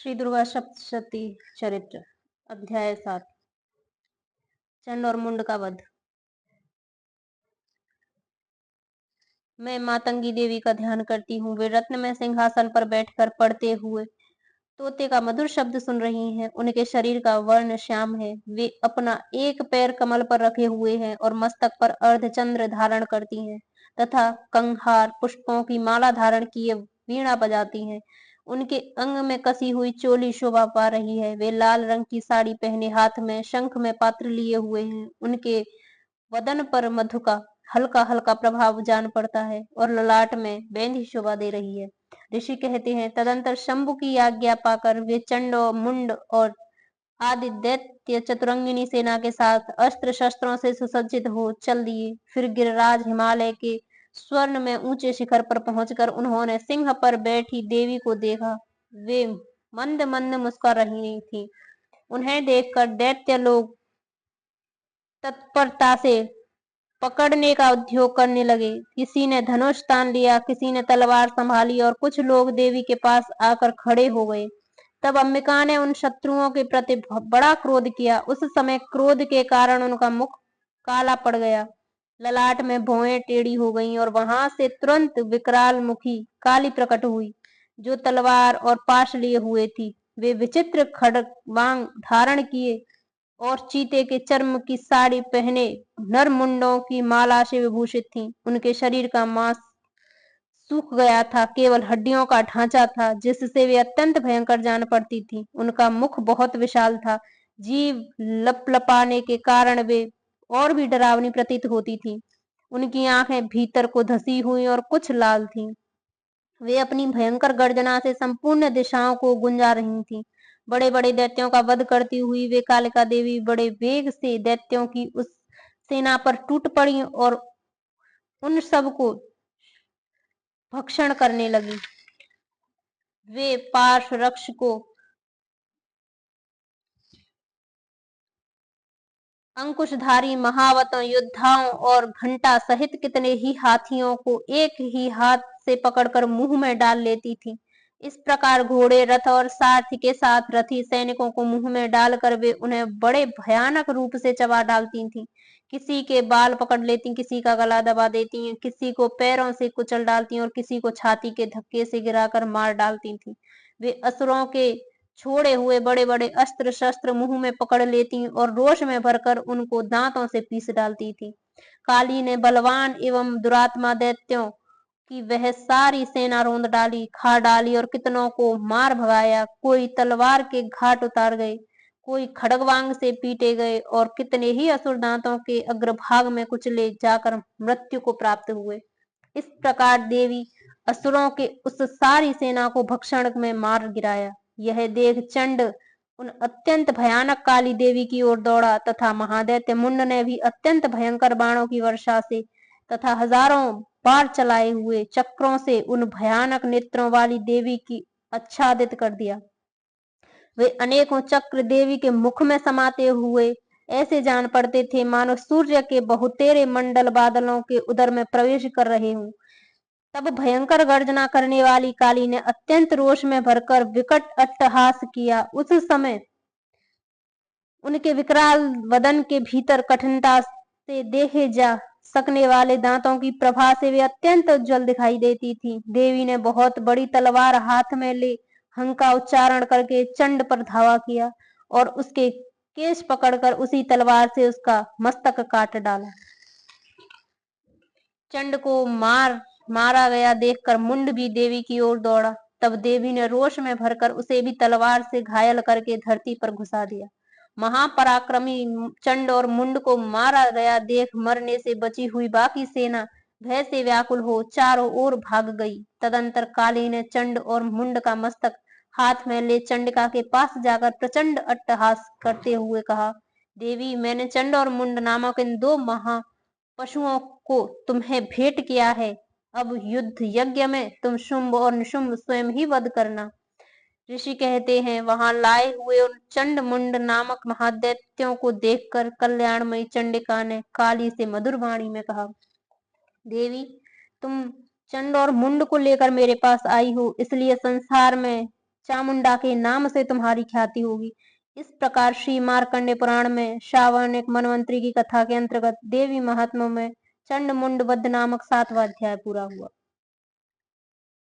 श्री दुर्गा सप्तशती चरित्र अध्याय 7 चंड और मुंड का वध। मैं मातंगी देवी का ध्यान करती हूँ। वे रत्न में सिंहासन पर बैठकर पढ़ते हुए तोते का मधुर शब्द सुन रही हैं। उनके शरीर का वर्ण श्याम है। वे अपना एक पैर कमल पर रखे हुए हैं और मस्तक पर अर्धचंद्र धारण करती हैं तथा कंहार पुष्पों की माला धारण किए वीणा बजाती हैं। उनके अंग में कसी हुई चोली शोभा पा रही है। वे लाल रंग की साड़ी पहने हाथ में शंख में पात्र लिए हुए हैं। उनके वदन पर मधु का हल्का हल्का प्रभाव जान पड़ता है और ललाट में बेंधी शोभा दे रही है। ऋषि कहते हैं, तदंतर शंभु की आज्ञा पाकर वे चंड और मुंड और आदि दैत्य चतुरंगिनी सेना के साथ अस्त्र शस्त्रों से सुसज्जित हो चल दिए। फिर गिरिराज हिमालय के स्वर्ण में ऊंचे शिखर पर पहुंचकर उन्होंने सिंह पर बैठी देवी को देखा। वे मंद मंद मुस्कुरा रही थी। उन्हें देखकर दैत्य लोग तत्परता से पकड़ने का उद्योग करने लगे। किसी ने धनुष तान लिया, किसी ने तलवार संभाली और कुछ लोग देवी के पास आकर खड़े हो गए। तब अंबिका ने उन शत्रुओं के प्रति बड़ा क्रोध किया। उस समय क्रोध के कारण उनका मुख काला पड़ गया, ललाट में भौहें टेढ़ी हो गईं और वहां से तुरंत विकराल मुखी काली प्रकट हुई, जो तलवार और पाश लिए हुए थी। वे विचित्र खड़गवांग धारण किए और चीते के चर्म की साड़ी पहने नर मुंडों की माला से विभूषित थीं। उनके शरीर का मांस सूख गया था, केवल हड्डियों का ढांचा था, जिससे वे अत्यंत भयंकर जान पड़ती थी। उनका मुख बहुत विशाल था। जीभ लपलपाने के कारण वे और भी डरावनी प्रतीत होती थी। उनकी आंखें भीतर को धसी हुई और कुछ लाल थीं। वे अपनी भयंकर गर्जना से संपूर्ण दिशाओं को गुंजा रही थीं। बड़े बड़े दैत्यों का वध करती हुई वे कालिका देवी बड़े वेग से दैत्यों की उस सेना पर टूट पड़ी और उन सब को भक्षण करने लगी। वे पार्श्व रक्ष को अंकुशधारी महावतों योद्धाओं और घंटा सहित कितने ही हाथियों को एक ही हाथ से पकड़कर मुंह में डाल लेती थी। इस प्रकार घोड़े, रथ और सारथी के साथ रथी सैनिकों को मुंह में डालकर वे उन्हें बड़े भयानक रूप से चबा डालती थीं। किसी के बाल पकड़ लेती, किसी का गला दबा देती, किसी को पैरों से कुचल डालती और किसी को छाती के धक्के से गिराकर मार डालती थी। वे असुरों के छोड़े हुए बड़े बड़े अस्त्र शस्त्र मुंह में पकड़ लेती और रोष में भरकर उनको दांतों से पीस डालती थी। काली ने बलवान एवं दुरात्मा दैत्यों की वह सारी सेना रोंद डाली, खा डाली और कितनों को मार भगाया। कोई तलवार के घाट उतार गए, कोई खड़गवांग से पीटे गए और कितने ही असुर दांतों के अग्रभाग में कुचले जाकर मृत्यु को प्राप्त हुए। इस प्रकार देवी असुरों के उस सारी सेना को भक्षण में मार गिराया। यह देख चंड उन अत्यंत भयानक काली देवी की ओर दौड़ा तथा महादैत्य मुंड ने भी अत्यंत भयंकर बाणों की वर्षा से तथा हजारों बार चलाए हुए चक्रों से उन भयानक नेत्रों वाली देवी की आच्छादित कर दिया। वे अनेकों चक्र देवी के मुख में समाते हुए ऐसे जान पड़ते थे मानो सूर्य के बहुतेरे मंडल बादलों के उदर में प्रवेश कर रहे हों। तब भयंकर गर्जना करने वाली काली ने अत्यंत रोष में भरकर विकट अट्टहास किया। उस समय उनके विकराल वदन के भीतर कठिनता से देखे जा सकने वाले दांतों की प्रभा से वे अत्यंत उज्जवल दिखाई देती थी। देवी ने बहुत बड़ी तलवार हाथ में ले हंका उच्चारण करके चंड पर धावा किया और उसके केश पकड़कर उसी तलवार से उसका मस्तक काट डाला। चंड को मारा गया देखकर मुंड भी देवी की ओर दौड़ा। तब देवी ने रोष में भरकर उसे भी तलवार से घायल करके धरती पर घुसा दिया। महापराक्रमी चंड और मुंड को मारा गया देख मरने से बची हुई बाकी सेना भय से व्याकुल हो चारों ओर भाग गई। तदंतर काली ने चंड और मुंड का मस्तक हाथ में ले चंडिका के पास जाकर प्रचंड अट्टहास करते हुए कहा, देवी, मैंने चंड और मुंड नामक इन दो महा पशुओं को तुम्हें भेंट किया है। अब युद्ध यज्ञ में तुम शुंभ और निशुंभ स्वयं ही वध करना। ऋषि कहते हैं, वहां लाए हुए उन चंड मुंड नामक महादैत्यों को देखकर कल्याणमयी चंडिका ने काली से मधुर वाणी में कहा, देवी, तुम चंड और मुंड को लेकर मेरे पास आई हो, इसलिए संसार में चामुंडा के नाम से तुम्हारी ख्याति होगी। इस प्रकार श्री मार्कंडेय पुराण में श्रावण एक मनवंतरी की कथा के अंतर्गत देवी महात्म्य में चंड मुंड वध नामक 7वां अध्याय पूरा हुआ।